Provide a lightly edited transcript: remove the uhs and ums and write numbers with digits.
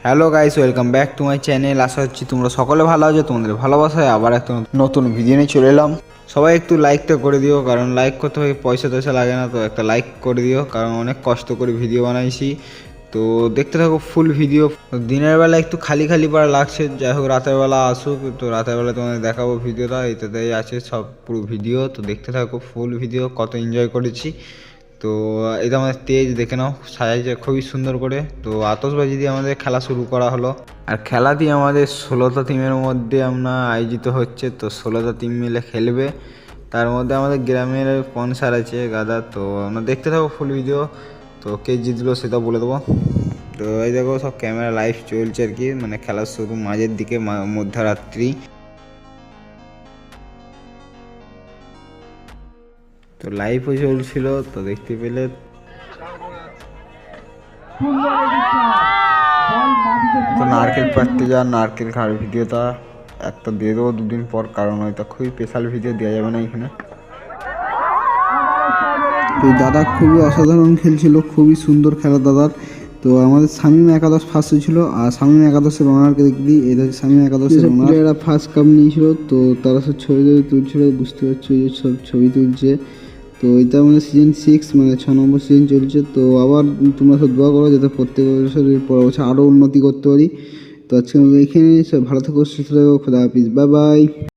Hello guys, welcome back to my channel. আশা হচ্ছি তোমরা সকলে ভালো আছো। তোমাদের ভালোবাসায় আবার একটা নতুন ভিডিও নিয়ে চলে এলাম। সবাই একটু লাইকটা করে দিও, কারণ লাইক করতে হয় পয়সা টয়সা লাগে না, তো একটা লাইক করে দিও, কারণ অনেক কষ্ট করে ভিডিও বানাইছি। তো দেখতে থাকো ফুল ভিডিও। দিনের বেলা একটু খালি খালি পারা লাগছে, যাই হোক রাতের বেলা আসুক, তো রাতের বেলা তোমাদের দেখাবো ভিডিওটা। এটাতেই আছে সব পুরো ভিডিও, তো দেখতে থাকো ফুল ভিডিও, কত এনজয় করেছি। তো এটা আমাদের স্টেজ দেখে নাও, সাজাইছে খুবই সুন্দর করে। তো আতশবাজি দিয়ে আমাদের খেলা শুরু করা হলো। আর খেলাটি আমাদের 16টা টিমের মধ্যে আমরা আয়োজিত হচ্ছে, তো 16টা টিম মিলে খেলবে। তার মধ্যে আমাদের গ্রামের স্পন্সার আছে গাদা। তো আমরা দেখতে থাকবো ফুল ভিডিও। তো কে জিতলো সেটা বলে দেবো। তো এই দেখো সব ক্যামেরা লাইভ চলছে আর কি, মানে খেলার শুরু মাঝের দিকে, মধ্যরাত্রি। তো লাইভও চলছিল, তো দেখতে পেলে। তো নারকেল পাড়তে যা নারকেল খাওয়ার ভিডিওটা একটা দিয়ে দেবো দুদিন পর, কারণ ওইটা খুবই স্পেশাল ভিডিও, দেওয়া যাবে না এখানে। তো দাদা খুবই অসাধারণ খেলছিল, খুবই সুন্দর খেলা দাদার। তো আমাদের শামীম একাদশ ফার্স্ট হয়েছিল, আর শামীম একাদশের ওনারকে দেখি দিই, এটা হচ্ছে শামীম একাদশের ওনার। এরা ফার্স্ট কাপ নিয়েছিল, তো তারা সব ছবি তুলছিল, বুঝতে পারছো যে সব ছবি তুলছে। তো এটা আমাদের সিজন 6, মানে 6 নম্বর সিজন চলছে। তো আবার তোমরা সব দোয়া করো যাতে প্রত্যেক বছরের পর বছর আরও উন্নতি করতে পারি। তো আজকে আমাদের এখানে সব ভালো থাকো, সুস্থ থাকো, খোদা হাফিজ, বাই বাই।